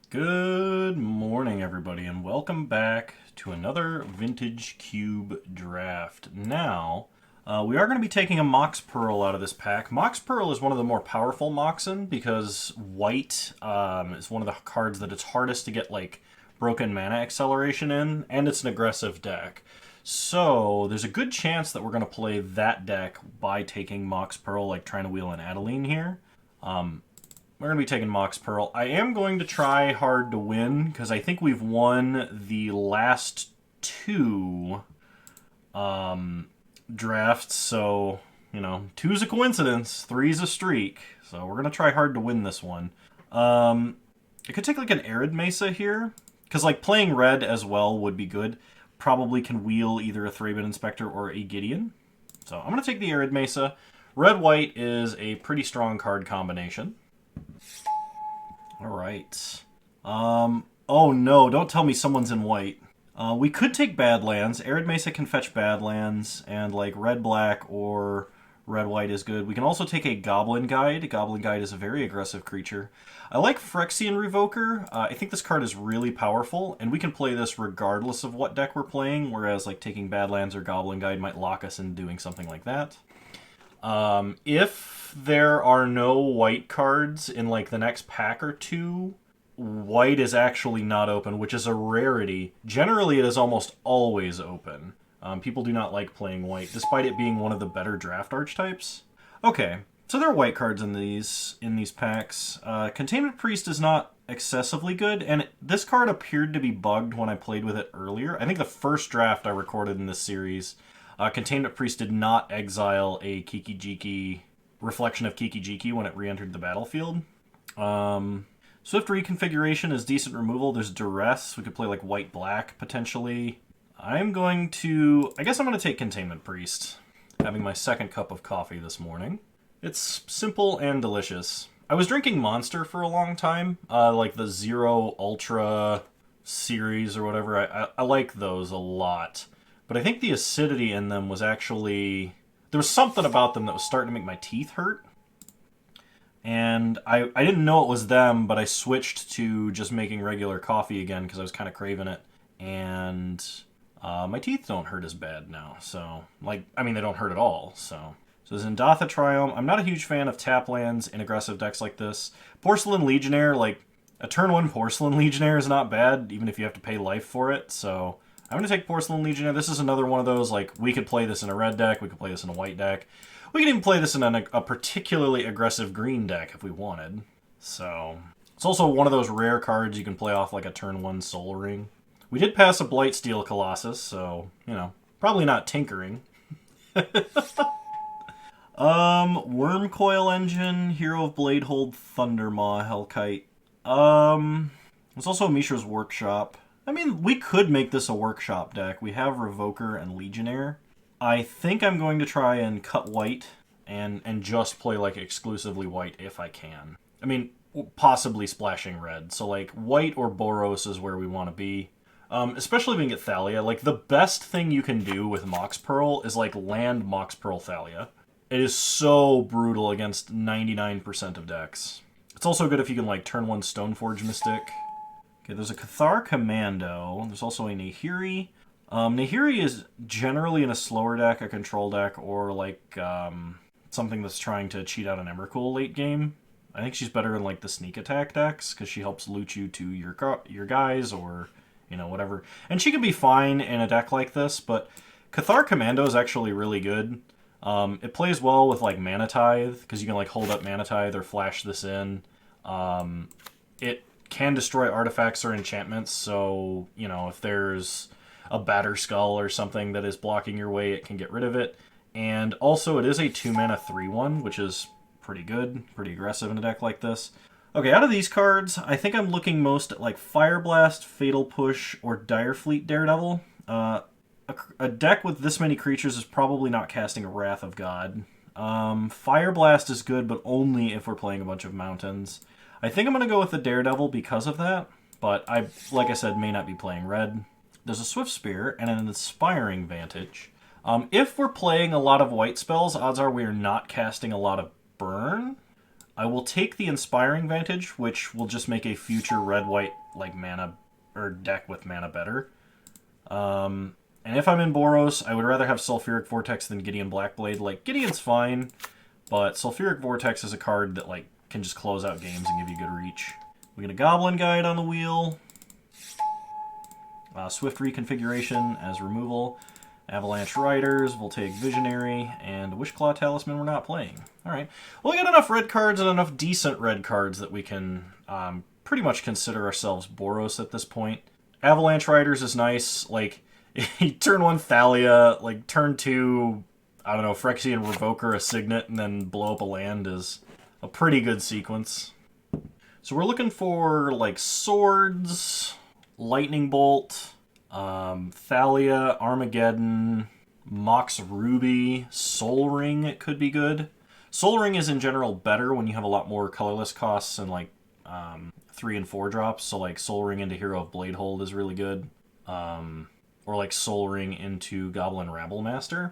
Good morning, everybody, and welcome back to another Vintage Cube draft. Now, we are going to be taking a Mox Pearl out of this pack. Mox Pearl is one of the more powerful Moxen because white is one of the cards that it's hardest to get, like, broken mana acceleration in, and it's an aggressive deck. So, there's a good chance that we're going to play that deck by taking Mox Pearl, like trying to wheel an Adeline here. We're going to be taking Mox Pearl. I am going to try hard to win, because I think we've won the last two drafts, so, you know, two's a coincidence, three's a streak. So we're going to try hard to win this one. I could take, like, an Arid Mesa here, because, like, playing red as well would be good. Probably can wheel either a Thraben Inspector or a Gideon. So I'm going to take the Arid Mesa. Red-white is a pretty strong card combination. Alright. Oh no, don't tell me someone's in white. We could take Badlands. Arid Mesa can fetch Badlands, and like red-black or red-white is good. We can also take a Goblin Guide. Goblin Guide is a very aggressive creature. I like Phyrexian Revoker. I think this card is really powerful, and we can play this regardless of what deck we're playing, whereas like taking Badlands or Goblin Guide might lock us into doing something like that. If there are no white cards in like the next pack or two, white is actually not open, which is a rarity. Generally, it is almost always open. People do not like playing white, despite it being one of the better draft archetypes. Okay, so there are white cards in these packs. Containment Priest is not excessively good, and this card appeared to be bugged when I played with it earlier. I think the first draft I recorded in this series, Containment Priest did not exile a Kiki-Jiki reflection of Kiki-Jiki when it re-entered the battlefield. Swift Reconfiguration is decent removal. There's Duress. We could play like white-black, potentially. I guess I'm going to take Containment Priest. Having my second cup of coffee this morning. It's simple and delicious. I was drinking Monster for a long time, like the Zero Ultra series or whatever. I like those a lot. But I think the acidity in them was actually... There was something about them that was starting to make my teeth hurt. And I didn't know it was them, but I switched to just making regular coffee again because I was kind of craving it. And my teeth don't hurt as bad now. So, like, I mean, they don't hurt at all. So Zendatha Triome. I'm not a huge fan of tap lands in aggressive decks like this. Porcelain Legionnaire, like, a turn 1 Porcelain Legionnaire is not bad, even if you have to pay life for it. So I'm going to take Porcelain Legionnaire. This is another one of those, like, we could play this in a red deck, we could play this in a white deck. We could even play this in a particularly aggressive green deck if we wanted. So, it's also one of those rare cards you can play off like a turn 1 Soul Ring. We did pass a Blightsteel Colossus, so, you know, probably not tinkering. Wormcoil Engine, Hero of Bladehold, Thundermaw, Hellkite. There's also Mishra's Workshop. I mean, we could make this a workshop deck. We have Revoker and Legionnaire. I think I'm going to try and cut white and just play, like, exclusively white if I can. I mean, possibly splashing red. So, like, white or Boros is where we want to be. Especially if we can get Thalia. Like, the best thing you can do with Mox Pearl is, like, land Mox Pearl Thalia. It is so brutal against 99% of decks. It's also good if you can, like, turn 1 Stoneforge Mystic. Okay, there's a Cathar Commando. There's also a Nahiri. Nahiri is generally in a slower deck, a control deck, or like something that's trying to cheat out an Emrakul late game. I think she's better in like the sneak attack decks because she helps loot you to your guys or, you know, whatever. And she can be fine in a deck like this, but Cathar Commando is actually really good. It plays well with like Mana Tithe because you can like hold up Mana Tithe or flash this in. It can destroy artifacts or enchantments, so, you know, if there's a Batter Skull or something that is blocking your way, it can get rid of it. And also, it is a 2-mana 3/1, which is pretty good, pretty aggressive in a deck like this. Okay, out of these cards, I think I'm looking most at, like, Fire Blast, Fatal Push, or Direfleet Daredevil. A deck with this many creatures is probably not casting a Wrath of God. Fire Blast is good, but only if we're playing a bunch of mountains. I think I'm going to go with the Daredevil because of that, but I, like I said, may not be playing red. There's a Swift Spear and an Inspiring Vantage. If we're playing a lot of white spells, odds are we are not casting a lot of burn. I will take the Inspiring Vantage, which will just make a future red-white like mana or deck with mana better. And if I'm in Boros, I would rather have Sulfuric Vortex than Gideon Blackblade. Like, Gideon's fine, but Sulfuric Vortex is a card that like can just close out games and give you good reach. We get a Goblin Guide on the wheel. Swift Reconfiguration as removal. Avalanche Riders, Voltaic Visionary, and Wishclaw Talisman we're not playing. Alright. Well, we got enough red cards and enough decent red cards that we can pretty much consider ourselves Boros at this point. Avalanche Riders is nice. Like, turn 1 Thalia, like turn 2, I don't know, Phyrexian Revoker, a Signet, and then blow up a land is a pretty good sequence. So we're looking for like Swords, Lightning Bolt, Thalia, Armageddon, Mox Ruby, Soul Ring it could be good. Soul Ring is in general better when you have a lot more colorless costs and like 3 and 4 drops. So like Soul Ring into Hero of Bladehold is really good. Or like Soul Ring into Goblin Rabblemaster.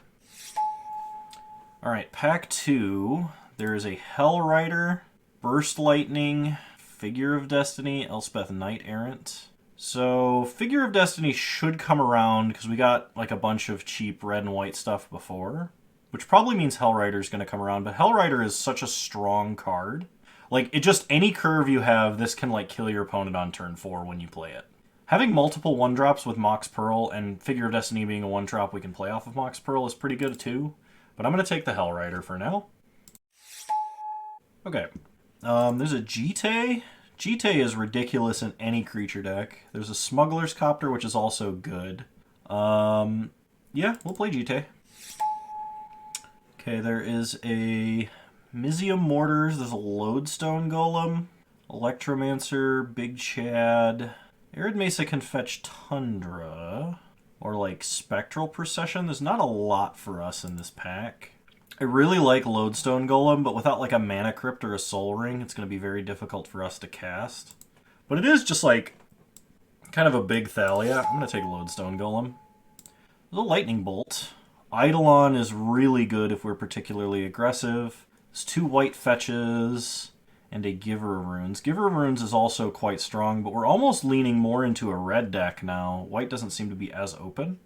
Alright, pack 2. There is a Hell Rider, Burst Lightning, Figure of Destiny, Elspeth Knight Errant. So Figure of Destiny should come around because we got like a bunch of cheap red and white stuff before. Which probably means Hell Rider is going to come around, but Hell Rider is such a strong card. Like, it just, any curve you have, this can like kill your opponent on turn 4 when you play it. Having multiple 1-drops with Mox Pearl and Figure of Destiny being a 1-drop we can play off of Mox Pearl is pretty good too. But I'm going to take the Hell Rider for now. Okay. There's a Jite. Jite is ridiculous in any creature deck. There's a Smuggler's Copter, which is also good. Yeah, we'll play Jite. Okay, there is a Mizium Mortars. There's a Lodestone Golem. Electromancer, Big Chad. Arid Mesa can fetch Tundra. Or like Spectral Procession. There's not a lot for us in this pack. I really like Lodestone Golem, but without like a Mana Crypt or a Soul Ring, it's going to be very difficult for us to cast. But it is just like kind of a big Thalia. I'm going to take Lodestone Golem. There's a Lightning Bolt. Eidolon is really good if we're particularly aggressive. There's 2 white fetches and a Giver of Runes. Giver of Runes is also quite strong, but we're almost leaning more into a red deck now. White doesn't seem to be as open.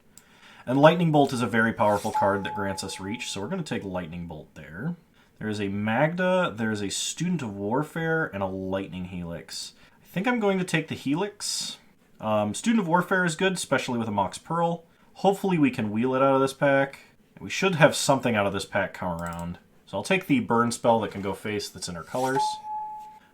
And Lightning Bolt is a very powerful card that grants us reach, so we're going to take Lightning Bolt there. There is a Magda, there is a Student of Warfare, and a Lightning Helix. I think I'm going to take the Helix. Student of Warfare is good, especially with a Mox Pearl. Hopefully we can wheel it out of this pack. We should have something out of this pack come around. So I'll take the Burn spell that can go face that's in our colors.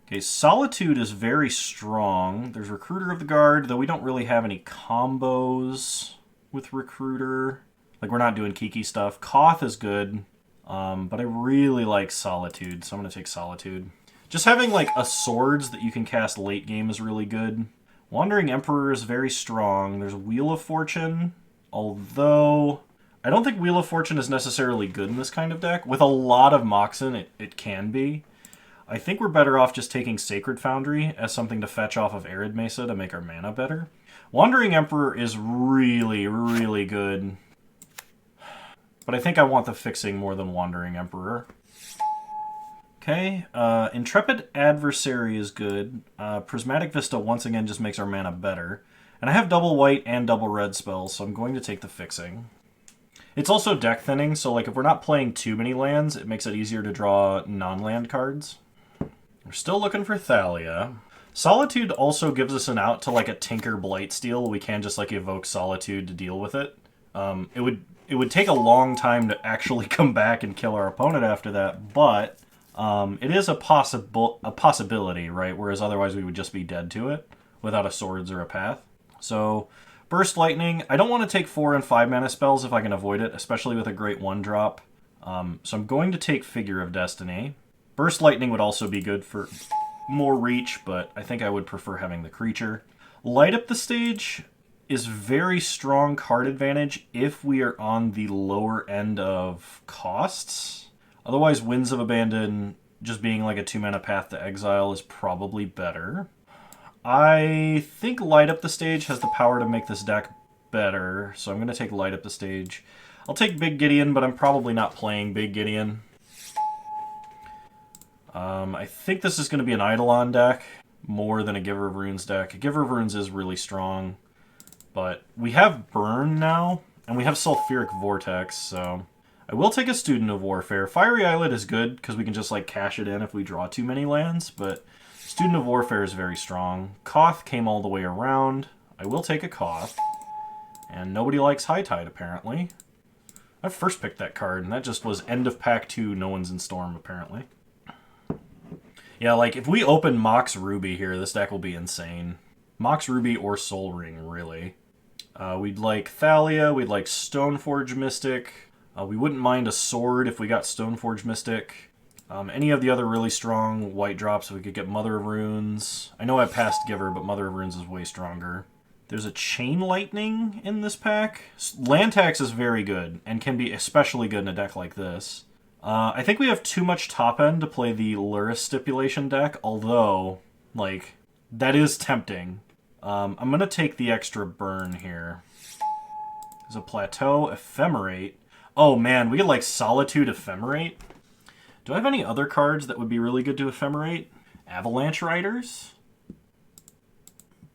Okay, Solitude is very strong. There's Recruiter of the Guard, though we don't really have any combos with Recruiter. Like, we're not doing Kiki stuff. Koth is good, but I really like Solitude, so I'm going to take Solitude. Just having, like, a Swords that you can cast late game is really good. Wandering Emperor is very strong. There's Wheel of Fortune, although I don't think Wheel of Fortune is necessarily good in this kind of deck. With a lot of Moxen, it can be. I think we're better off just taking Sacred Foundry as something to fetch off of Arid Mesa to make our mana better. Wandering Emperor is really, really good. But I think I want the fixing more than Wandering Emperor. Okay, Intrepid Adversary is good. Prismatic Vista once again just makes our mana better. And I have double white and double red spells, so I'm going to take the fixing. It's also deck thinning, so like if we're not playing too many lands, it makes it easier to draw non-land cards. We're still looking for Thalia. Solitude also gives us an out to like a Tinker Blightsteel. We can just like evoke Solitude to deal with it. It would take a long time to actually come back and kill our opponent after that, but it is a possibility, right? Whereas otherwise we would just be dead to it without a Swords or a Path. So Burst Lightning, I don't want to take 4 and 5 mana spells if I can avoid it, especially with a great 1-drop. So I'm going to take Figure of Destiny. Burst Lightning would also be good for more reach, but I think I would prefer having the creature. Light Up the Stage is very strong card advantage if we are on the lower end of costs. Otherwise, Winds of Abandon, just being like a 2-mana Path to Exile, is probably better. I think Light Up the Stage has the power to make this deck better, so I'm going to take Light Up the Stage. I'll take Big Gideon, but I'm probably not playing Big Gideon. I think this is going to be an Eidolon deck more than a Giver of Runes deck. A Giver of Runes is really strong, but we have Burn now, and we have Sulfuric Vortex, so I will take a Student of Warfare. Fiery Islet is good because we can just like cash it in if we draw too many lands, but Student of Warfare is very strong. Koth came all the way around. I will take a Koth, and nobody likes High Tide apparently. I first picked that card, and that just was end of pack 2, no one's in Storm apparently. Yeah, like, if we open Mox Ruby here, this deck will be insane. Mox Ruby or Soul Ring, really. We'd like Thalia, we'd like Stoneforge Mystic. We wouldn't mind a Sword if we got Stoneforge Mystic. Any of the other really strong white drops, we could get Mother of Runes. I know I passed Giver, but Mother of Runes is way stronger. There's a Chain Lightning in this pack. Land Tax is very good, and can be especially good in a deck like this. I think we have too much top end to play the Luris Stipulation deck, although, like, that is tempting. I'm going to take the extra burn here. There's a Plateau, Ephemerate. Oh man, we get, like, Solitude Ephemerate. Do I have any other cards that would be really good to Ephemerate? Avalanche Riders?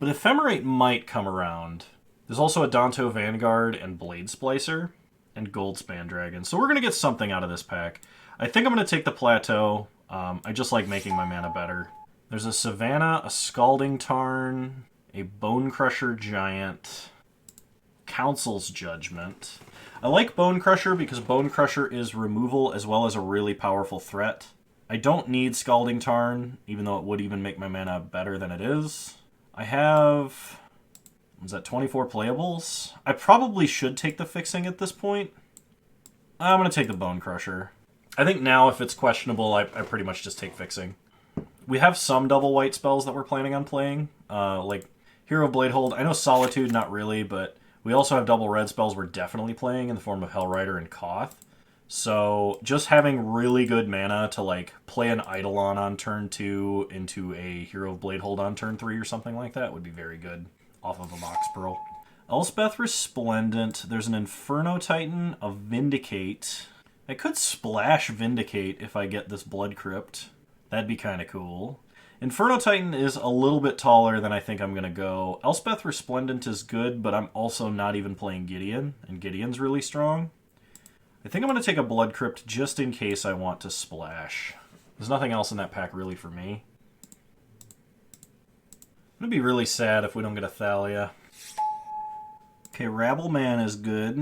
But Ephemerate might come around. There's also a Danto Vanguard and Blade Splicer. And Goldspan Dragon. So we're going to get something out of this pack. I think I'm going to take the Plateau. I just like making my mana better. There's a Savannah, a Scalding Tarn, a Bone Crusher Giant, Council's Judgment. I like Bone Crusher because Bone Crusher is removal as well as a really powerful threat. I don't need Scalding Tarn, even though it would even make my mana better than it is. I have... Was that 24 playables? I probably should take the Fixing at this point. I'm going to take the Bone Crusher. I think now if it's questionable, I pretty much just take Fixing. We have some double white spells that we're planning on playing, like Hero of Bladehold. I know Solitude, not really, but we also have double red spells we're definitely playing in the form of Hellrider and Koth. So just having really good mana to like play an Eidolon on turn 2 into a Hero of Bladehold on turn 3 or something like that would be very good. Off of a Mox Pearl. Elspeth Resplendent. There's an Inferno Titan, a Vindicate. I could splash Vindicate if I get this Blood Crypt. That'd be kind of cool. Inferno Titan is a little bit taller than I think I'm going to go. Elspeth Resplendent is good, but I'm also not even playing Gideon, and Gideon's really strong. I think I'm going to take a Blood Crypt just in case I want to splash. There's nothing else in that pack really for me. I'm going to be really sad if we don't get a Thalia. Okay, Rabbleman is good.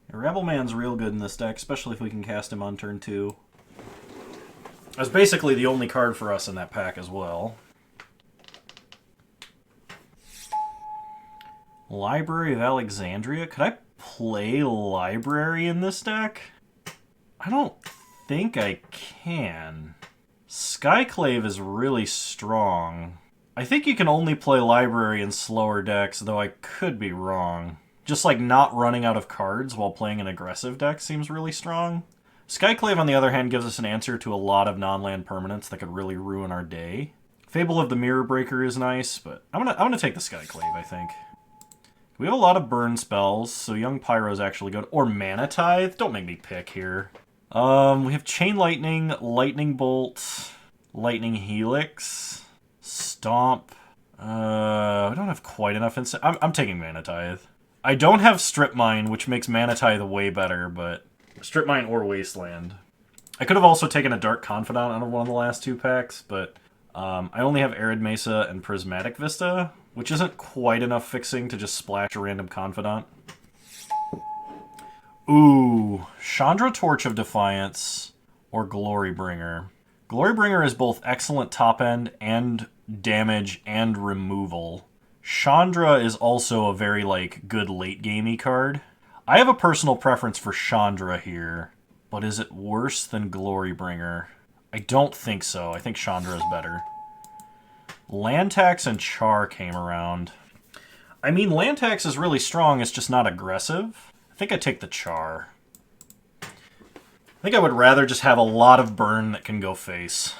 Yeah, Rabbleman's real good in this deck, especially if we can cast him on turn 2. That's basically the only card for us in that pack as well. Library of Alexandria? Could I play Library in this deck? I don't think I can. Skyclave is really strong. I think you can only play Library in slower decks, though I could be wrong. Just like not running out of cards while playing an aggressive deck seems really strong. Skyclave, on the other hand, gives us an answer to a lot of non-land permanents that could really ruin our day. Fable of the Mirror Breaker is nice, but I'm gonna take the Skyclave, I think. We have a lot of burn spells, so Young Pyro's actually good. Or Mana Tithe? Don't make me pick here. We have Chain Lightning, Lightning Bolt, Lightning Helix... Stomp. I don't have quite enough instant. I'm taking Mana Tithe. I don't have Strip Mine, which makes Mana Tithe way better, but Strip Mine or Wasteland. I could have also taken a Dark Confidant out of one of the last 2 packs, but I only have Arid Mesa and Prismatic Vista, which isn't quite enough fixing to just splash a random Confidant. Ooh, Chandra Torch of Defiance or Glorybringer. Glorybringer is both excellent top end and damage and removal. Chandra is also a very, like, good late-gamey card. I have a personal preference for Chandra here, but is it worse than Glorybringer? I don't think so. I think Chandra is better. Land Tax and Char came around. I mean, Land Tax is really strong, it's just not aggressive. I think I'd take the Char. I think I would rather just have a lot of burn that can go face.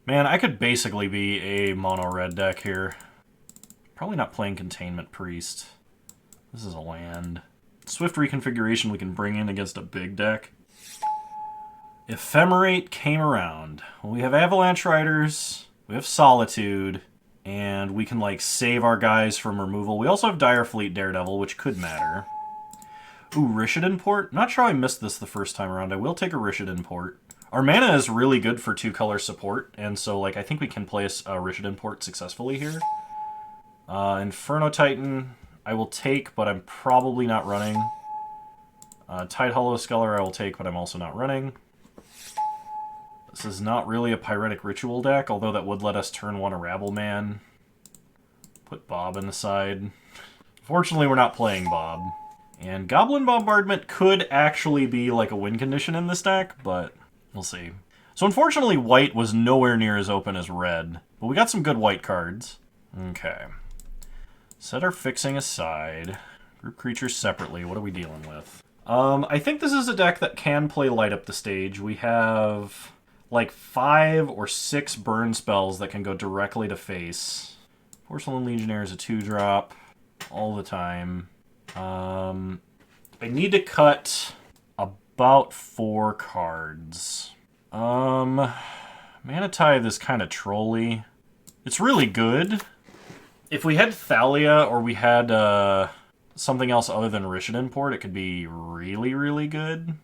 Man, I could basically be a mono-red deck here. Probably not playing Containment Priest. This is a land. Swift Reconfiguration we can bring in against a big deck. Ephemerate came around. Well, we have Avalanche Riders, we have Solitude, and we can, like, save our guys from removal. We also have Direfleet Daredevil, which could matter. Ooh, Rishadan Port? Not sure I missed this the first time around. I will take a Rishadan Port. Our mana is really good for 2-color support, and so, like, I think we can play a Rishadan Port successfully here. Inferno Titan, I will take, but I'm probably not running. Tide Hollow Sculler I will take, but I'm also not running. This is not really a Pyretic Ritual deck, although that would let us turn one a Rabble Man. Put Bob in the side. Fortunately, we're not playing Bob. And Goblin Bombardment could actually be like a win condition in this deck, but we'll see. So unfortunately, white was nowhere near as open as red, but we got some good white cards. Okay. Set our fixing aside. Group creatures separately. What are we dealing with? I think this is a deck that can play Light Up the Stage. We have like 5 or 6 burn spells that can go directly to face. Porcelain Legionnaire is a 2-drop all the time. I need to cut about 4 cards. Mana Tithe is kind of trolly. It's really good. If we had Thalia or we had something else other than Rishadan Port, it could be really, really good.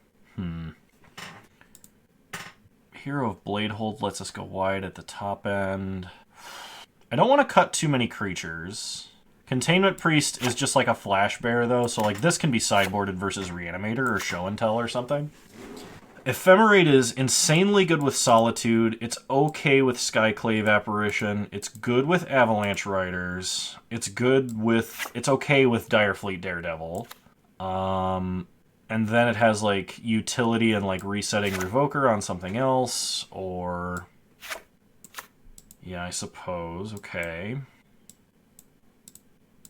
Hero of Bladehold lets us go wide at the top end. I don't want to cut too many creatures. Containment Priest is just like a Flash Bear, though, so like this can be sideboarded versus Reanimator or Show and Tell or something. Ephemerate is insanely good with Solitude. It's okay with Skyclave Apparition. It's good with Avalanche Riders. It's okay with Direfleet Daredevil. And then it has like utility and like resetting Revoker on something else, or yeah, I suppose. Okay.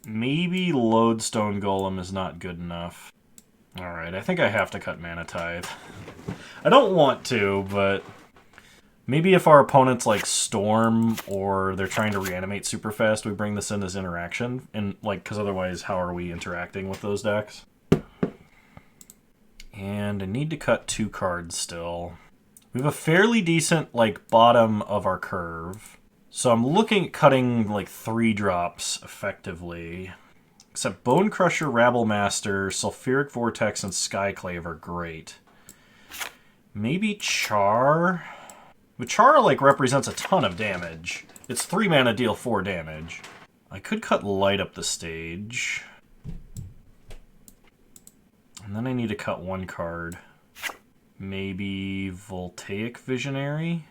Maybe Lodestone Golem is not good enough. Alright, I think I have to cut Mana Tithe. I don't want to, but maybe if our opponent's like Storm or they're trying to reanimate super fast, we bring this in as interaction. And like, because otherwise, how are we interacting with those decks? And I need to cut 2 cards still. We have a fairly decent like bottom of our curve. So I'm looking at cutting like 3 drops effectively. Except Bone Crusher, Rabble Master, Sulfuric Vortex, and Skyclave are great. Maybe Char? But Char like represents a ton of damage. It's 3 mana, deal 4 damage. I could cut Light Up the Stage. And then I need to cut 1 card. Maybe Voltaic Visionary?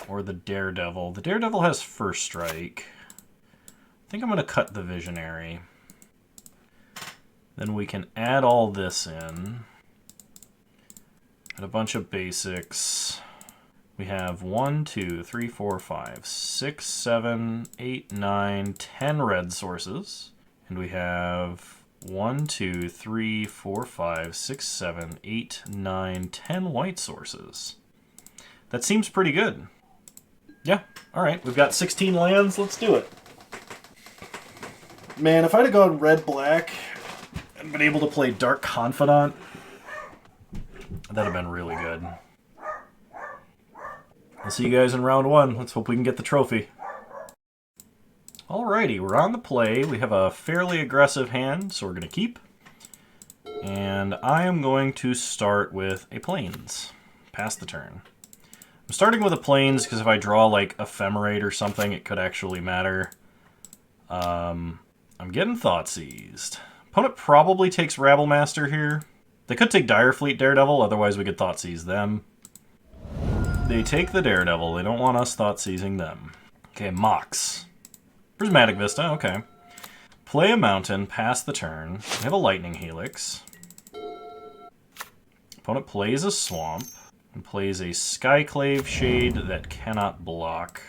Or the Daredevil. The Daredevil has First Strike. I think I'm going to cut the Visionary. Then we can add all this in. And a bunch of basics. We have 1, 2, 3, 4, 5, 6, 7, 8, 9, 10 red sources. And we have 1, 2, 3, 4, 5, 6, 7, 8, 9, 10 white sources. That seems pretty good. Yeah, alright, we've got 16 lands, let's do it. Man, if I'd have gone red-black and been able to play Dark Confidant, that'd have been really good. I'll see you guys in round 1. Let's hope we can get the trophy. Alrighty, we're on the play. We have a fairly aggressive hand, so we're going to keep. And I am going to start with a Plains. Pass the turn. I'm starting with a Plains because if I draw like Ephemerate or something, it could actually matter. I'm getting Thoughtseized. Opponent probably takes Rabble Master here. They could take Direfleet Daredevil, otherwise we could Thoughtseize them. They take the Daredevil. They don't want us Thoughtseizing them. Okay, Mox. Prismatic Vista, okay. Play a Mountain, pass the turn. We have a Lightning Helix. Opponent plays a Swamp. And plays a Skyclave Shade that cannot block.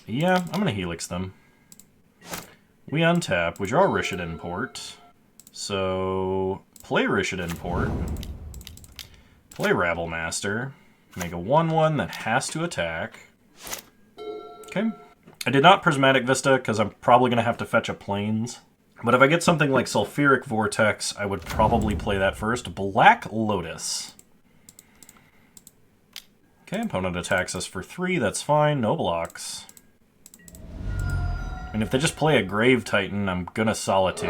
Yeah, I'm going to Helix them. We untap. We draw Rishadan Port. So, play Rishadan Port. Play Rabble Master. Make a 1/1 that has to attack. Okay. I did not Prismatic Vista because I'm probably going to have to fetch a Plains. But if I get something like Sulfuric Vortex, I would probably play that first. Black Lotus. Okay, opponent attacks us for 3, that's fine, no blocks. And if they just play a Grave Titan, I'm gonna Solitude.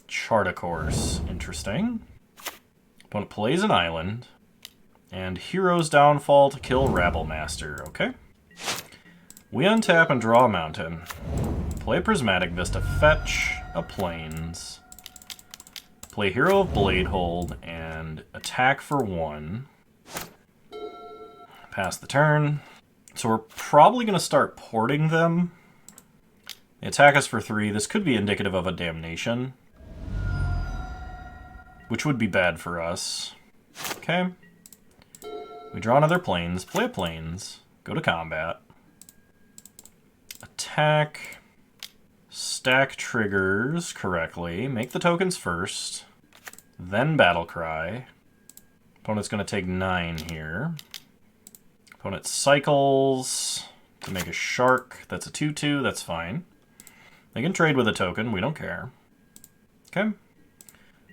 Chart a Course, interesting. Opponent plays an island. And Hero's Downfall to kill Rabblemaster, okay? We untap and draw a mountain. Play Prismatic Vista, fetch a Plains. Play Hero of Bladehold and attack for 1. Pass the turn. So we're probably going to start porting them. They attack us for 3. This could be indicative of a Damnation, which would be bad for us. Okay. We draw another Plains, play a Plains, go to combat. Attack. Stack triggers correctly. Make the tokens first. Then Battlecry. Opponent's going to take 9 here. Opponent cycles to make a Shark. That's a 2-2. That's fine. They can trade with a token. We don't care. Okay.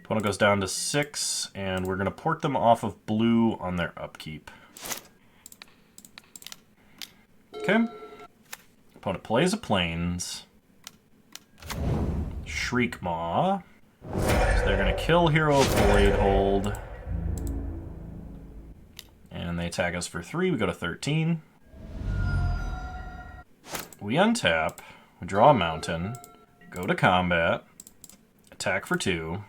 Opponent goes down to 6, and we're going to port them off of blue on their upkeep. Okay. Opponent plays a Plains. Shriekmaw. So they're going to kill Hero of Bladehold. And they attack us for 3. We go to 13. We untap. We draw a mountain. Go to combat. Attack for 2.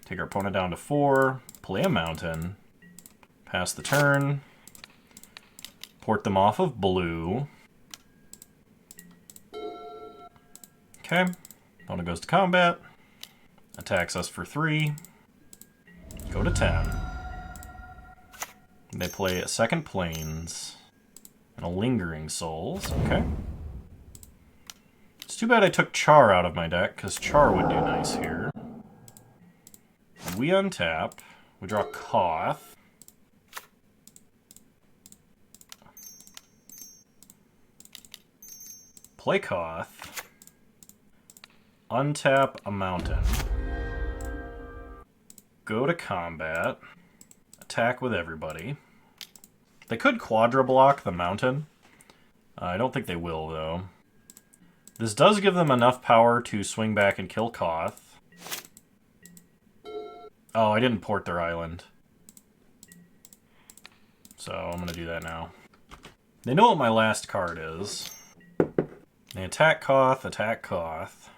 Take our opponent down to 4. Play a mountain. Pass the turn. Port them off of blue. Okay. Opponent goes to combat. Attacks us for 3. Go to 10. They play a second Plains. And a Lingering Souls. Okay. It's too bad I took Char out of my deck, because Char would do nice here. We untap. We draw Koth. Play Koth. Untap a mountain. Go to combat. Attack with everybody. They could Quadra block the mountain. I don't think they will, though. This does give them enough power to swing back and kill Koth. Oh, I didn't port their island. So I'm going to do that now. They know what my last card is. They attack Koth, attack Koth.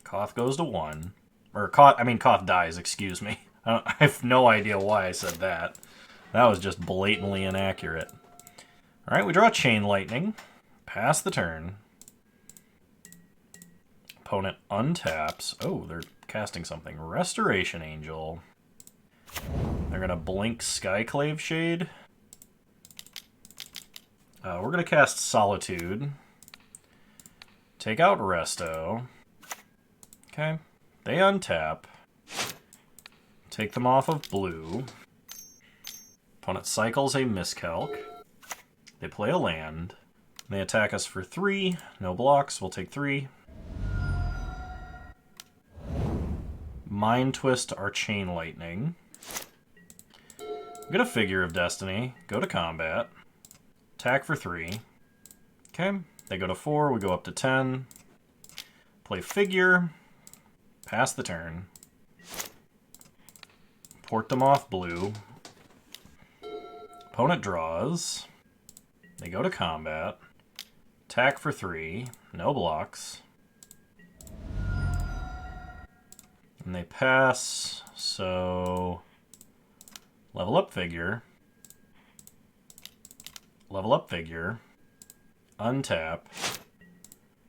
Koth goes to 1. Or Koth dies, excuse me. I have no idea why I said that. That was just blatantly inaccurate. Alright, we draw Chain Lightning. Pass the turn. Opponent untaps. Oh, they're casting something. Restoration Angel. They're going to blink Skyclave Shade. We're going to cast Solitude. Take out Resto. Okay. They untap. Take them off of blue. Opponent cycles a Miscalc. They play a land. They attack us for 3. No blocks. We'll take 3. Mind Twist our Chain Lightning. Get a Figure of Destiny. Go to combat. Attack for 3. Okay. They go to 4. We go up to 10. Play Figure. Pass the turn. Port them off blue. Opponent draws. They go to combat. Attack for 3. No blocks. And they pass, so level up Figure. Level up Figure. Untap.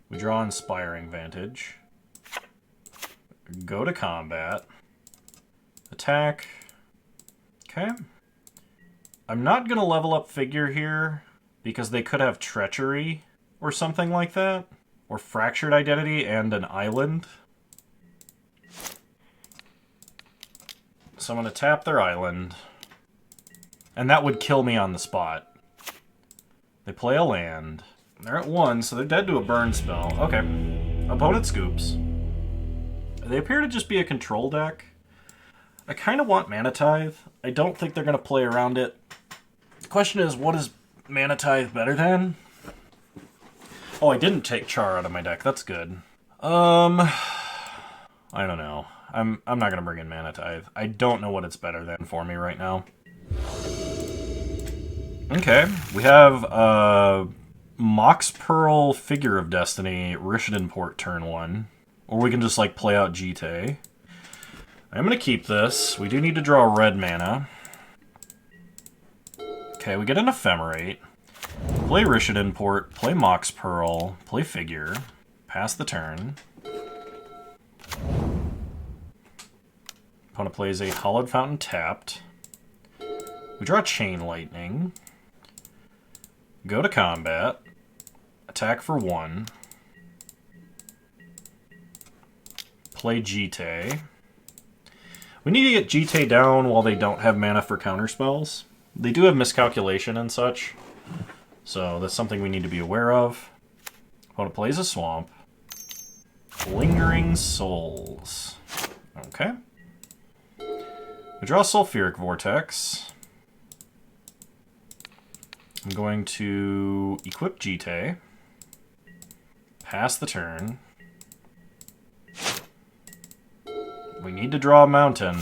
We draw Inspiring Vantage. Go to combat. Attack. Okay. I'm not going to level up Figure here because they could have Treachery or something like that. Or Fractured Identity and an island. So I'm going to tap their island. And that would kill me on the spot. They play a land. They're at 1, so they're dead to a burn spell. Okay. Opponent scoops. They appear to just be a control deck. I kind of want Mana Tithe. I don't think they're going to play around it. The question is, what is Mana Tithe better than? Oh, I didn't take Char out of my deck. That's good. I don't know. I'm not going to bring in Mana Tithe. I don't know what it's better than for me right now. Okay, we have Mox Pearl, Figure of Destiny, Rishadan Port turn 1. Or we can just, like, play out Jite. I'm going to keep this. We do need to draw red mana. Okay, we get an Ephemerate. Play Rishadan Port, play Mox Pearl, play Figure. Pass the turn. Opponent plays a Hollowed Fountain tapped. We draw Chain Lightning. Go to combat. Attack for 1. Play Jite. We need to get Jite down while they don't have mana for counterspells. They do have miscalculation and such, so that's something we need to be aware of. Opponent plays a Swamp. Lingering Souls. Okay. We draw Sulfuric Vortex. I'm going to equip Jite. Pass the turn. We need to draw a mountain.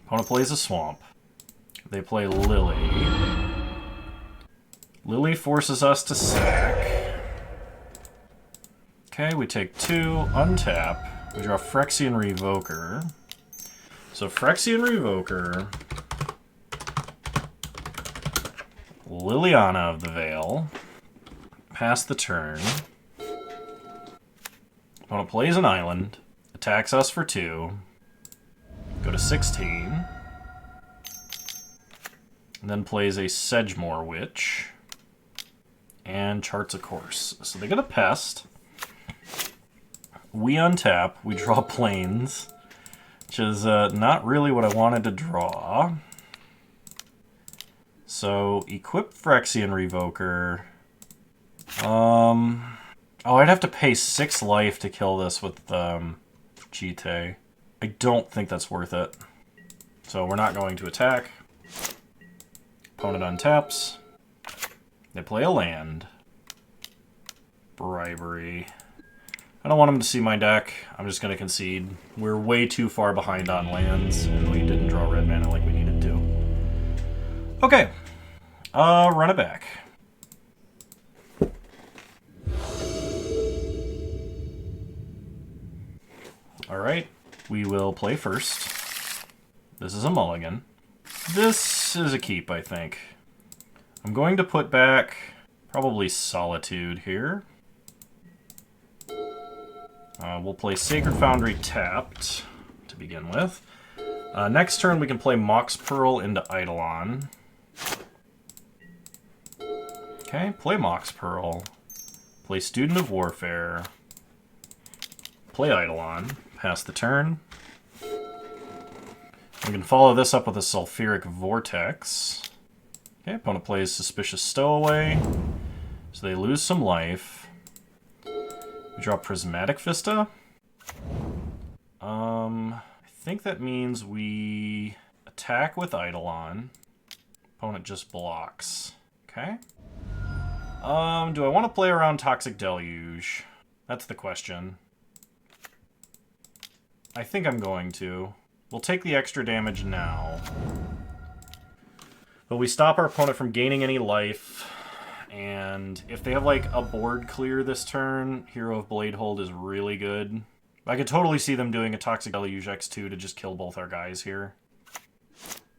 Opponent plays a Swamp. They play Lily. Lily forces us to sack. Okay, we take 2, untap. We draw Phyrexian Revoker. So Phyrexian Revoker. Liliana of the Veil. Pass the turn. Opponent plays an island. Attacks us for 2. Go to 16. And then plays a Sedgemoor Witch. And charts a course. So they get a Pest. We untap. We draw Plains. Which is not really what I wanted to draw. So, equip Phyrexian Revoker. Oh, I'd have to pay 6 life to kill this with Jite. I don't think that's worth it. So we're not going to attack. Opponent untaps. They play a land. Bribery. I don't want them to see my deck. I'm just going to concede. We're way too far behind on lands, and we didn't draw red mana like we needed to. Okay. Run it back. Alright. We will play first. This is a mulligan. This is a keep, I think. I'm going to put back probably Solitude here. We'll play Sacred Foundry tapped to begin with. Next turn we can play Mox Pearl into Eidolon. Okay, play Mox Pearl. Play Student of Warfare. Play Eidolon. Pass the turn. We can follow this up with a Sulfuric Vortex. Okay, opponent plays Suspicious Stowaway. So they lose some life. We draw Prismatic Vista. I think that means we attack with Eidolon. Opponent just blocks. Okay. Do I want to play around Toxic Deluge? That's the question. I think I'm going to. We'll take the extra damage now. But we stop our opponent from gaining any life. And if they have, like, a board clear this turn, Hero of Bladehold is really good. I could totally see them doing a Toxic Deluge X2 to just kill both our guys here.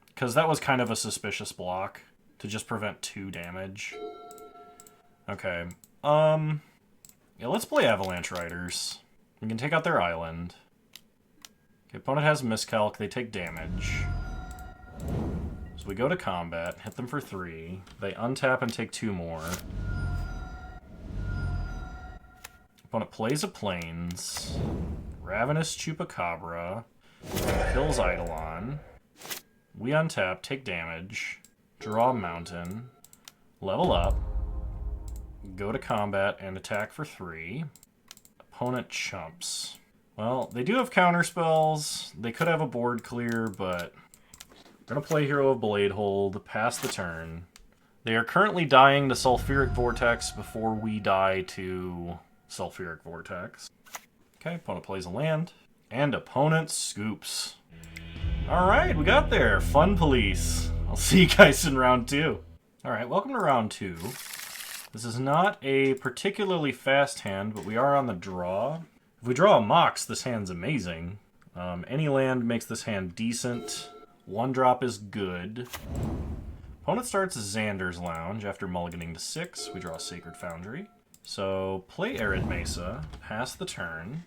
Because that was kind of a suspicious block, to just prevent 2 damage. Okay. Yeah, let's play Avalanche Riders. We can take out their island. Okay, opponent has Miscalc, they take damage. So we go to combat, hit them for 3. They untap and take 2 more. Opponent plays a Plains. Ravenous Chupacabra. Kills Eidolon. We untap, take damage. Draw a mountain. Level up. Go to combat and attack for 3. Opponent chumps. Well, they do have counter spells. They could have a board clear, but I'm going to play Hero of Blade Hold, pass the turn. They are currently dying to Sulfuric Vortex before we die to Sulfuric Vortex. Okay, opponent plays a land. And opponent scoops. Alright, we got there. Fun police. I'll see you guys in round 2. Alright, welcome to round 2. This is not a particularly fast hand, but we are on the draw. If we draw a Mox, this hand's amazing. Any land makes this hand decent. 1-drop is good. Opponent starts Xander's Lounge after mulliganing to 6. We draw Sacred Foundry. So, play Arid Mesa, pass the turn.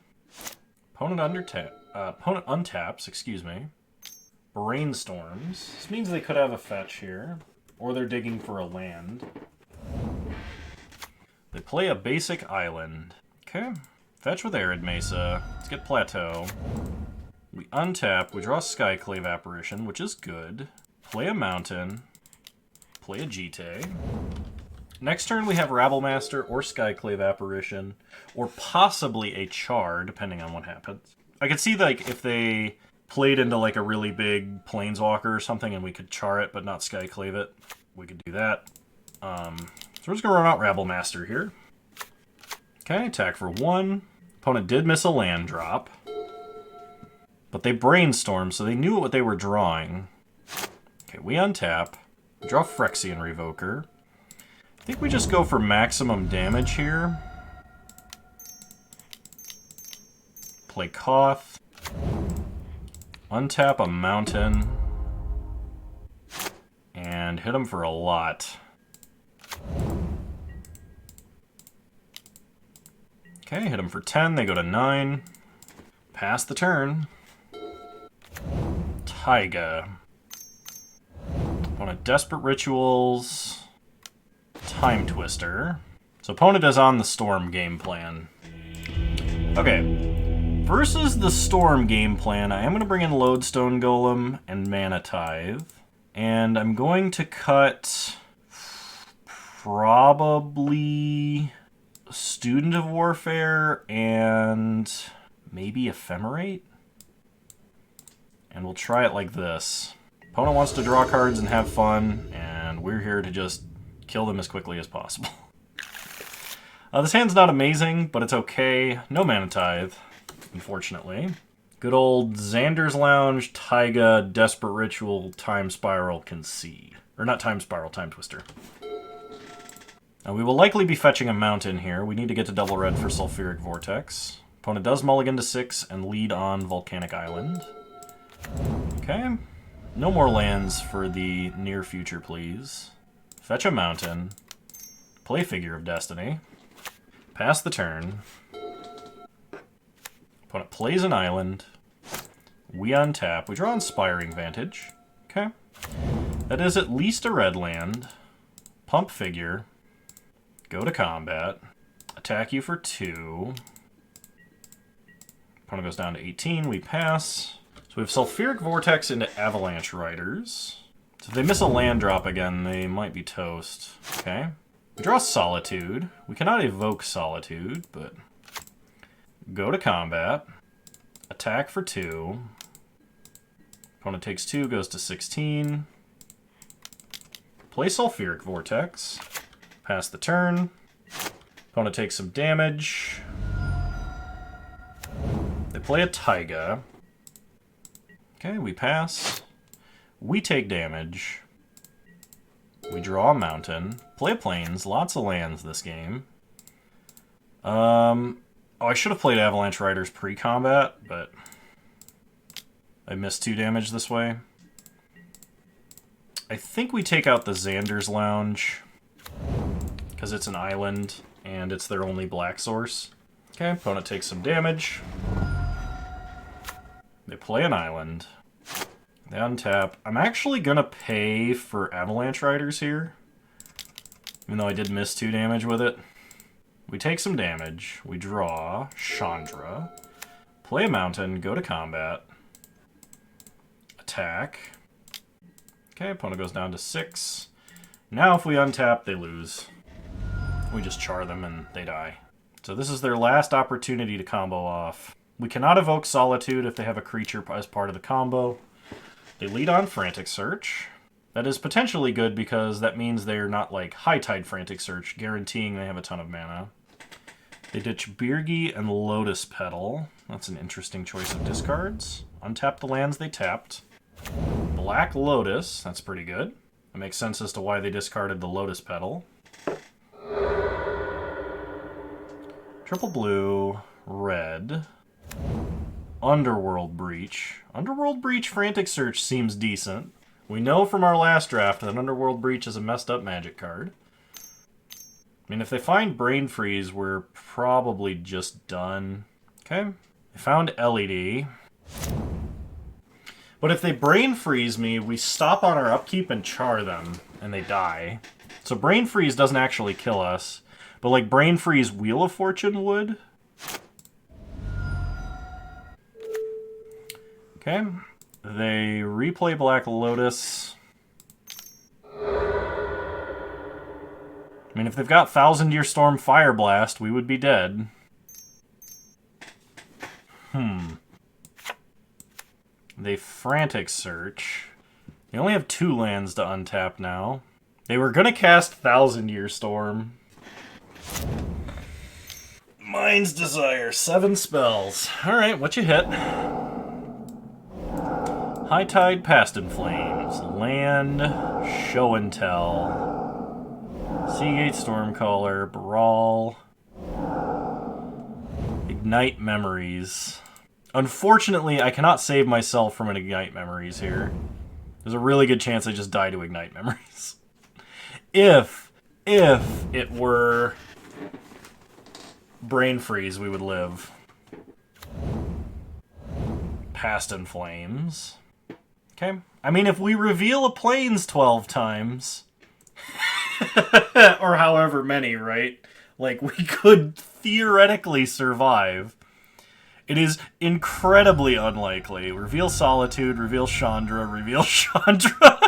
Opponent untaps, excuse me. Brainstorms. This means they could have a fetch here, or they're digging for a land. They play a basic island. Okay, fetch with Arid Mesa. Let's get Plateau. We untap, we draw Skyclave Apparition, which is good. Play a mountain. Play a Jite. Next turn we have Rabblemaster or Skyclave Apparition, or possibly a Char, depending on what happens. I could see, like, if they played into, like, a really big Planeswalker or something and we could Char it but not Skyclave it, we could do that. So we're just going to run out Rabblemaster here. Okay, attack for 1. Opponent did miss a land drop. But they brainstormed, so they knew what they were drawing. Okay, we untap. Draw Phyrexian Revoker. I think we just go for maximum damage here. Play Koth. Untap a mountain. And hit him for a lot. Okay, hit him for 10. They go to 9. Pass the turn. Taiga. Opponent Desperate Rituals. Time Twister. So opponent is on the Storm game plan. Okay. Versus the Storm game plan, I am going to bring in Lodestone Golem and Mana Tithe. And I'm going to cut probably Student of Warfare and maybe Ephemerate. And we'll try it like this. Opponent wants to draw cards and have fun, and we're here to just kill them as quickly as possible. This hand's not amazing, but it's okay. No Mana Tithe, unfortunately. Good old Xander's Lounge, Taiga, Desperate Ritual, Time Spiral, Concede. Or not Time Spiral, Time Twister. Now we will likely be fetching a mountain here. We need to get to double red for Sulfuric Vortex. Opponent does mulligan to 6 and lead on Volcanic Island. Okay. No more lands for the near future, please. Fetch a mountain. Play Figure of Destiny. Pass the turn. Opponent plays an island. We untap. We draw Inspiring Vantage. Okay. That is at least a red land. Pump Figure. Go to combat. Attack you for 2. Opponent goes down to 18. We pass. So we have Sulfuric Vortex into Avalanche Riders. So if they miss a land drop again, they might be toast. Okay. We draw Solitude. We cannot evoke Solitude, but go to combat. Attack for 2. Opponent takes 2, goes to 16. Play Sulfuric Vortex. Pass the turn. Opponent takes some damage. They play a Taiga. Okay, we pass. We take damage. We draw a mountain. Play plains. Lots of lands this game. Oh, I should have played Avalanche Riders pre-combat, but I missed 2 damage this way. I think we take out the Xander's Lounge because it's an island and it's their only black source. Okay, opponent takes some damage. They play an island. They untap. I'm actually going to pay for Avalanche Riders here, even though I did miss 2 damage with it. We take some damage. We draw Chandra. Play a mountain. Go to combat. Attack. Okay, opponent goes down to 6. Now if we untap, they lose. We just char them and they die. So this is their last opportunity to combo off. We cannot evoke Solitude if they have a creature as part of the combo. They lead on Frantic Search. That is potentially good because that means they're not like High Tide Frantic Search, guaranteeing they have a ton of mana. They ditch Birgi and Lotus Petal. That's an interesting choice of discards. Untap the lands they tapped. Black Lotus, that's pretty good. It makes sense as to why they discarded the Lotus Petal. Triple blue, red. Underworld Breach. Underworld Breach Frantic Search seems decent. We know from our last draft that Underworld Breach is a messed up Magic card. I mean, if they find Brain Freeze, we're probably just done. Okay. They found LED. But if they Brain Freeze me, we stop on our upkeep and char them, and they die. So Brain Freeze doesn't actually kill us, but like Brain Freeze Wheel of Fortune would. Okay. They replay Black Lotus. I mean, if they've got Thousand Year Storm Fire Blast, we would be dead. They Frantic Search. They only have 2 lands to untap now. They were gonna cast Thousand Year Storm. Mind's Desire, 7 spells. Alright, what you hit? High Tide, Past in Flames. Land, Show and Tell. Seagate, Stormcaller, Brawl. Ignite Memories. Unfortunately, I cannot save myself from an Ignite Memories here. There's a really good chance I just die to Ignite Memories. If it were Brain Freeze, we would live. Past in Flames. Okay. I mean, if we reveal a Plains 12 times, or however many, right? Like, we could theoretically survive. It is incredibly unlikely. Reveal Solitude, reveal Chandra, reveal Chandra.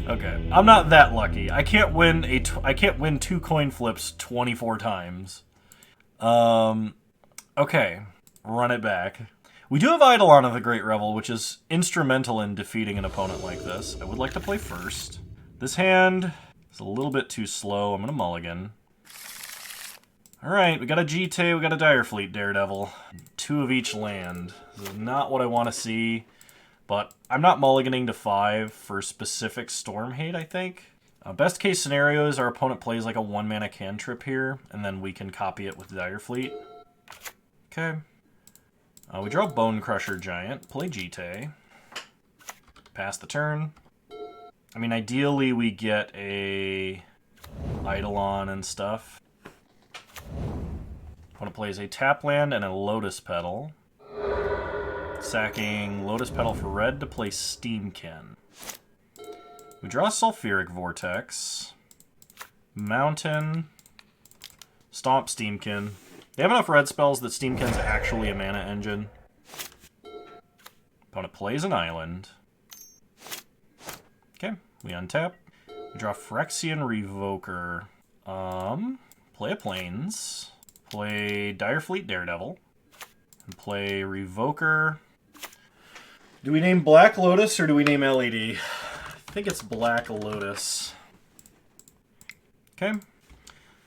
Okay, I'm not that lucky. I can't win 2 coin flips 24 times. Okay, run it back. We do have Eidolon of the Great Revel, which is instrumental in defeating an opponent like this. I would like to play first. This hand is a little bit too slow. I'm gonna mulligan. Alright, we got a GT, we got a Direfleet Daredevil. 2 of each land. This is not what I want to see, but I'm not mulliganing to 5 for specific Storm Hate, I think. Best case scenario is our opponent plays like a 1-mana cantrip here, and then we can copy it with Direfleet. Okay. We draw Bone Crusher Giant, play GT. Pass the turn. I mean, ideally we get a Eidolon and stuff. Opponent plays a tap land and a Lotus Petal. Sacking Lotus Petal for red to play Steamkin. We draw Sulfuric Vortex. Mountain. Stomp Steamkin. They have enough red spells that Steamkin's actually a mana engine. Opponent plays an island. Okay, we untap. We draw Phyrexian Revoker. Play a Plains. Play Direfleet Daredevil. And play Revoker. Do we name Black Lotus or do we name LED? I think it's Black Lotus. Okay.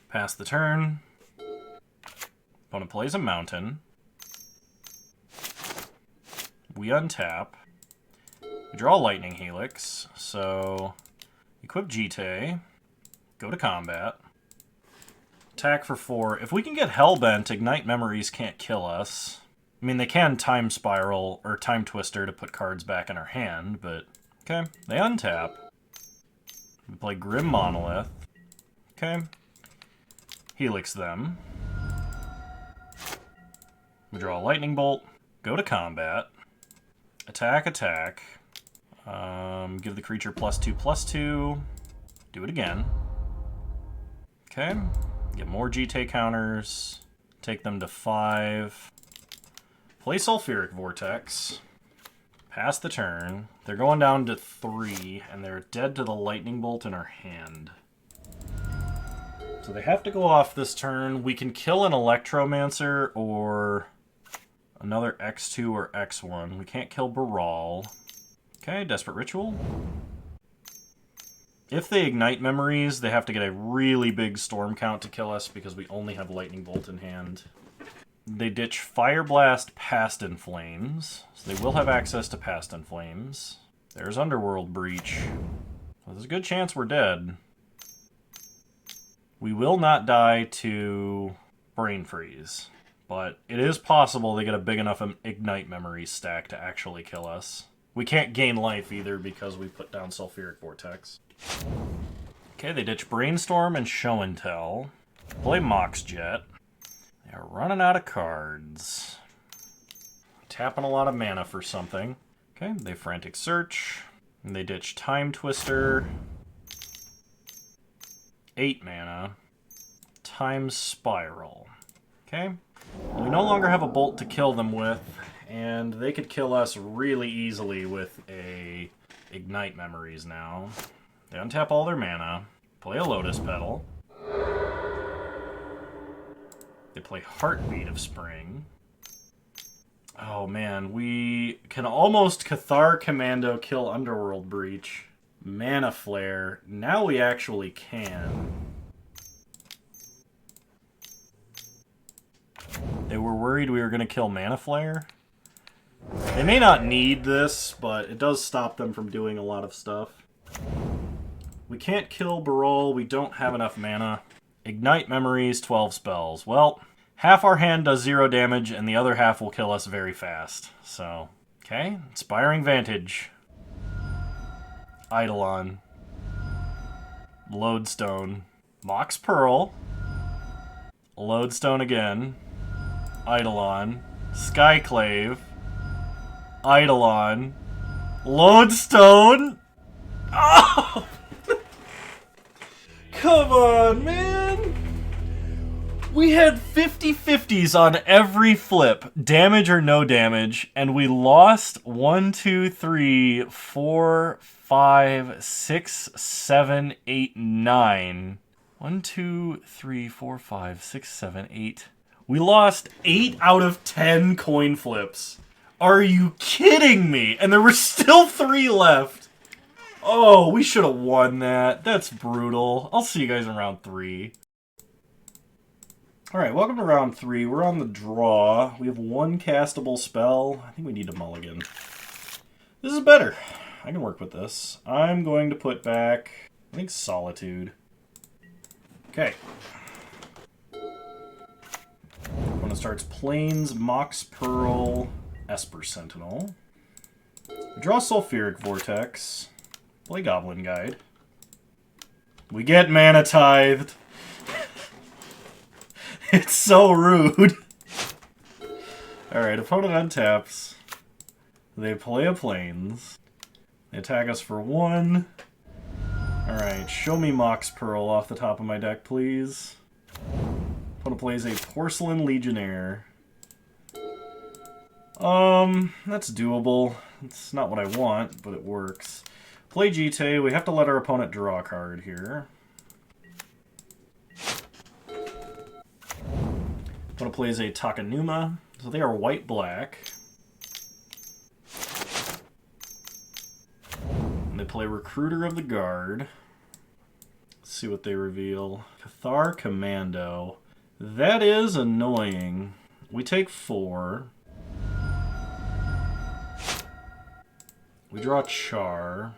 Pass the turn. Opponent plays a mountain. We untap. We draw Lightning Helix. So, equip GT. Go to combat. Attack for 4. If we can get Hellbent, Ignite Memories can't kill us. I mean, they can Time Spiral or Time Twister to put cards back in our hand, but... Okay, they untap. We play Grim Monolith. Okay. Helix them. We draw a Lightning Bolt. Go to combat. Attack, attack. Give the creature +2/+2. Do it again. Okay. Get more GT counters. Take them to 5. Play Sulfuric Vortex. Pass the turn. They're going down to 3, and they're dead to the Lightning Bolt in our hand. So they have to go off this turn. We can kill an Electromancer or another X2 or X1. We can't kill Baral. Okay, Desperate Ritual. If they ignite memories, they have to get a really big storm count to kill us because we only have Lightning Bolt in hand. They ditch Fire Blast, Past in Flames, so they will have access to Past in Flames. There's Underworld Breach. Well, there's a good chance we're dead. We will not die to Brain Freeze, but it is possible they get a big enough Ignite Memory stack to actually kill us. We can't gain life either because we put down Sulfuric Vortex. Okay, they ditch Brainstorm and Show and Tell. Play Mox Jet. They are running out of cards. Tapping a lot of mana for something. Okay, they Frantic Search. And they ditch Time Twister. 8 mana. Time Spiral. Okay. We no longer have a bolt to kill them with, and they could kill us really easily with a Ignite Memories now. They untap all their mana, play a Lotus Petal. They play Heartbeat of Spring. Oh man, we can almost Cathar Commando kill Underworld Breach. Mana Flare. Now we actually can. They were worried we were going to kill Mana Flare. They may not need this, but it does stop them from doing a lot of stuff. We can't kill Baral, we don't have enough mana. Ignite Memories, 12 spells. Well, half our hand does 0 damage, and the other half will kill us very fast. So, okay. Inspiring Vantage. Eidolon. Lodestone. Mox Pearl. Lodestone again. Eidolon. Skyclave. Eidolon. Lodestone. Oh! Come on, man! We had 50-50s on every flip, damage or no damage, and we lost 1, 2, 3, 4, 5, 6, 7, 8, 9. 1, 2, 3, 4, 5, 6, 7, 8. We lost 8 out of 10 coin flips. Are you kidding me? And there were still 3 left. Oh, we should have won that. That's brutal. I'll see you guys in round 3. Alright, welcome to round 3. We're on the draw. We have 1 castable spell. I think we need a mulligan. This is better. I can work with this. I'm going to put back, I think, Solitude. Okay. When it starts Plains, Mox Pearl, Esper Sentinel. We draw Sulfuric Vortex. Play Goblin Guide. We get Mana Tithed. It's so rude. Alright, opponent untaps. They play a Plains. They attack us for 1. Alright, show me Mox Pearl off the top of my deck, please. Opponent plays a Porcelain Legionnaire. That's doable. It's not what I want, but it works. Play Jite. We have to let our opponent draw a card here. Opponent plays a Takanuma. So they are white-black. And they play Recruiter of the Guard. Let's see what they reveal. Cathar Commando. That is annoying. We take 4. We draw Char.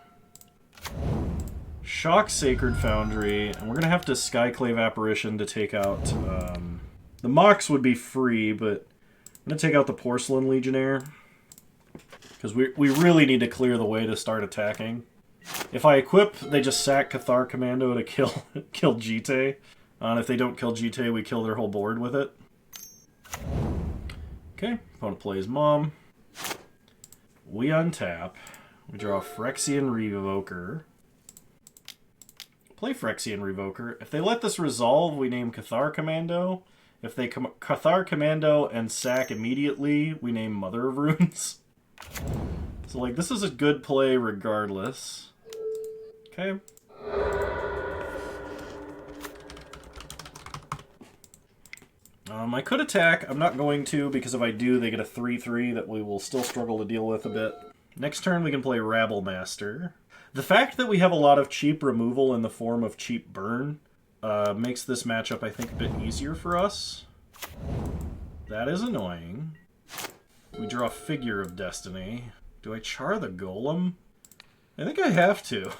Shock Sacred Foundry, and we're going to have to Skyclave Apparition to take out... the Mox would be free, but I'm going to take out the Porcelain Legionnaire. Because we really need to clear the way to start attacking. If I equip, they just sack Cathar Commando to kill Jite. And if they don't kill Jite, we kill their whole board with it. Okay, opponent plays Mom. We untap. We draw Phyrexian Revoker. Play Phyrexian Revoker. If they let this resolve, we name Cathar Commando. If they Cathar Commando and sack immediately, we name Mother of Runes. So, like, this is a good play regardless. Okay. I could attack. I'm not going to, because if I do, they get a 3/3 that we will still struggle to deal with a bit. Next turn, we can play Rabble Master. The fact that we have a lot of cheap removal in the form of cheap burn makes this matchup, I think, a bit easier for us. That is annoying. We draw Figure of Destiny. Do I char the Golem? I think I have to.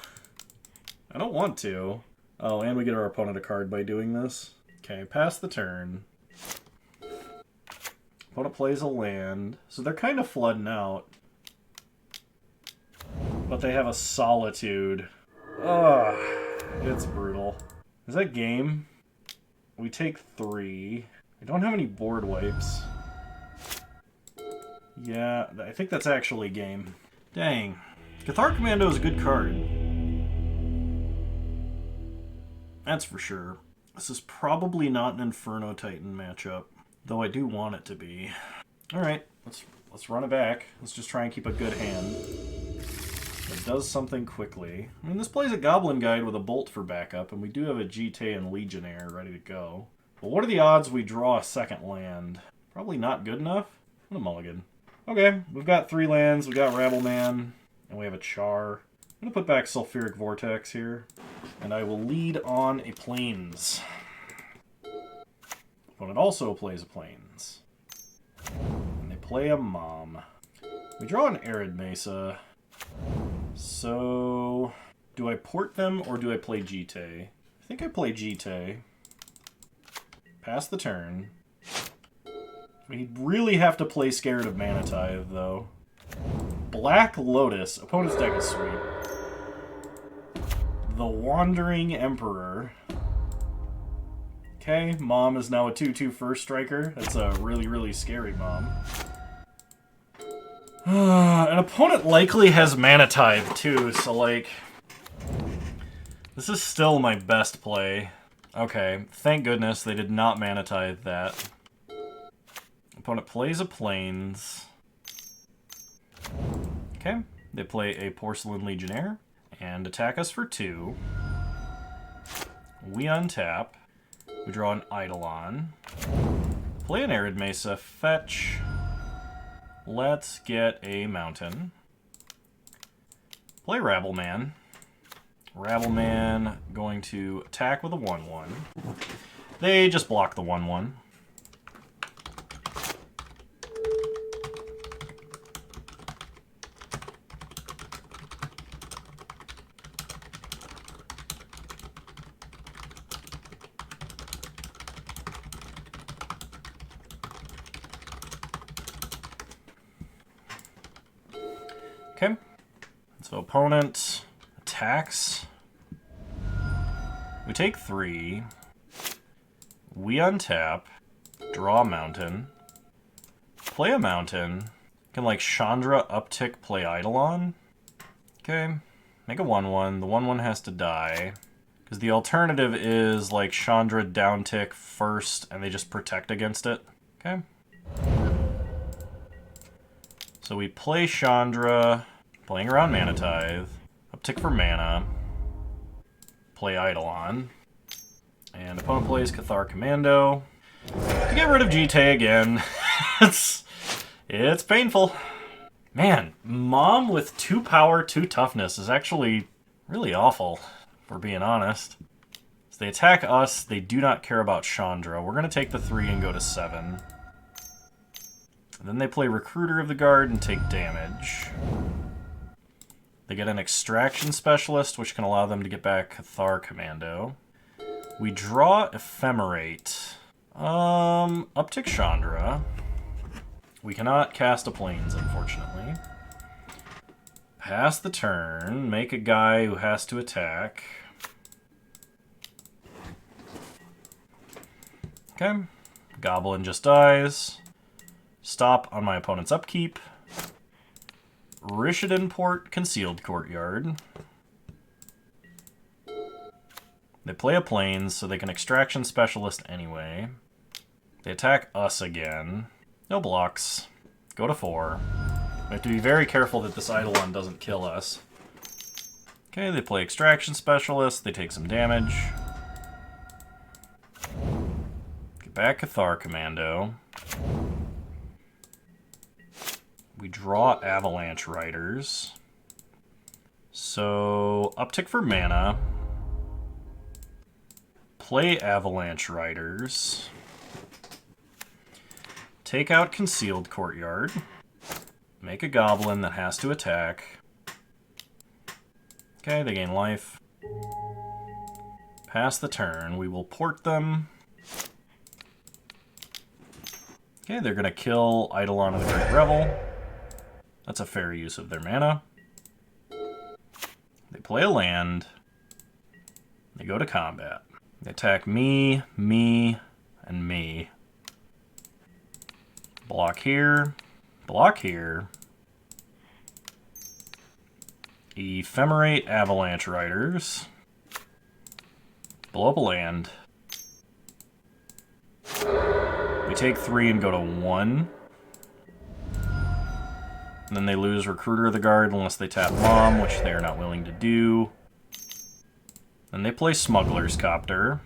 I don't want to. Oh, and we get our opponent a card by doing this. Okay, pass the turn. Opponent plays a land. So they're kind of flooding out. But they have a Solitude. Ugh, it's brutal. Is that game? We take 3. I don't have any board wipes. Yeah, I think that's actually game. Dang. Cathar Commando is a good card. That's for sure. This is probably not an Inferno Titan matchup, though I do want it to be. Alright, let's run it back. Let's just try and keep a good hand. It does something quickly. I mean, this plays a Goblin Guide with a Bolt for backup, and we do have a GT and Legionnaire ready to go. But what are the odds we draw a second land? Probably not good enough. What a mulligan. Okay, we've got 3 lands, we've got Rabbleman, and we have a Char. I'm going to put back Sulfuric Vortex here, and I will lead on a Plains. Opponent also plays a Plains. And they play a Mom. We draw an Arid Mesa. So, do I port them or do I play Jite? I think I play Jite. Pass the turn. We really have to play Scared of Mana Tithe, though. Black Lotus. Opponent's deck is sweet. The Wandering Emperor. Okay, Mom is now a 2/2 first striker. That's a really, really scary Mom. An opponent likely has Mana Tithe, too, so, like... This is still my best play. Okay, thank goodness they did not Mana Tithe that. Opponent plays a Plains. Okay, they play a Porcelain Legionnaire and attack us for 2. We untap. We draw an Eidolon. Play an Arid Mesa, fetch. Let's get a Mountain. Play Rabbleman. Rabbleman going to attack with a 1/1. They just block the 1/1. Okay, so opponent attacks. We take 3. We untap, draw a Mountain, play a Mountain. Can, like, Chandra uptick play Eidolon. Okay, make a 1/1. The 1/1 has to die. Because the alternative is, like, Chandra downtick first and they just protect against it. Okay. So we play Chandra, playing around Mana Tithe, uptick for mana, play Eidolon, and opponent plays Cathar Commando to get rid of Jite again. It's painful. Man, Mom with 2 power, 2 toughness is actually really awful, if we're being honest. So they attack us, they do not care about Chandra. We're going to take the 3 and go to 7. And then they play Recruiter of the Guard and take damage. They get an Extraction Specialist, which can allow them to get back Cathar Commando. We draw Ephemerate. Uptick Chandra. We cannot cast a Plains, unfortunately. Pass the turn. Make a guy who has to attack. Okay. Goblin just dies. Stop on my opponent's upkeep. Rishadan Port, Concealed Courtyard. They play a Plains, so they can Extraction Specialist anyway. They attack us again. No blocks. Go to 4. We have to be very careful that this Eidolon doesn't kill us. Okay, they play Extraction Specialist. They take some damage. Get back Cathar Commando. We draw Avalanche Riders. So, uptick for mana. Play Avalanche Riders. Take out Concealed Courtyard. Make a Goblin that has to attack. Okay, they gain life. Pass the turn. We will port them. Okay, they're going to kill Eidolon of the Great Revel. That's a fair use of their mana. They play a land. They go to combat. They attack me, and me. Block here. Block here. Ephemerate Avalanche Riders. Blow up a land. We take 3 and go to 1. And then they lose Recruiter of the Guard unless they tap Mom, which they are not willing to do. Then they play Smuggler's Copter.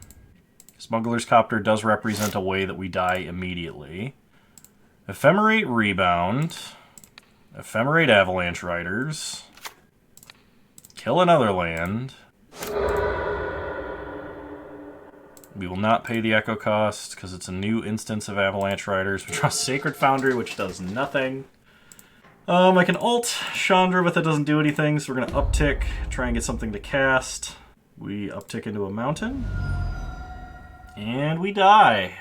Smuggler's Copter does represent a way that we die immediately. Ephemerate Rebound. Ephemerate Avalanche Riders. Kill another land. We will not pay the Echo cost because it's a new instance of Avalanche Riders. We draw Sacred Foundry, which does nothing. I can ult Chandra, but that doesn't do anything, so we're going to uptick, try and get something to cast. We uptick into a mountain. And we die.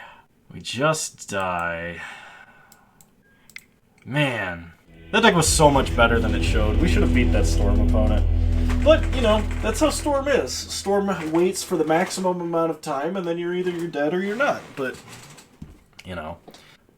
We just die. Man. That deck was so much better than it showed. We should have beat that Storm opponent. But, you know, that's how Storm is. Storm waits for the maximum amount of time, and then you're dead or you're not. But, you know.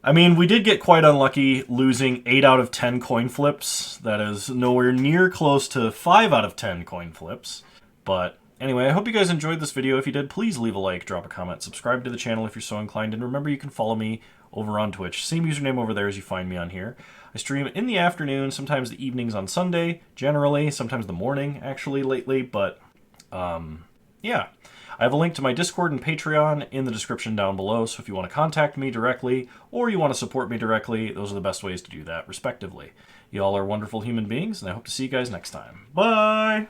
I mean, we did get quite unlucky losing 8 out of 10 coin flips. That is nowhere near close to 5 out of 10 coin flips. But anyway, I hope you guys enjoyed this video. If you did, please leave a like, drop a comment, subscribe to the channel if you're so inclined, and remember you can follow me over on Twitch. Same username over there as you find me on here. I stream in the afternoon, sometimes the evenings on Sunday, generally, sometimes the morning, actually, lately, but, yeah. I have a link to my Discord and Patreon in the description down below, so if you want to contact me directly, or you want to support me directly, those are the best ways to do that, respectively. You all are wonderful human beings, and I hope to see you guys next time. Bye!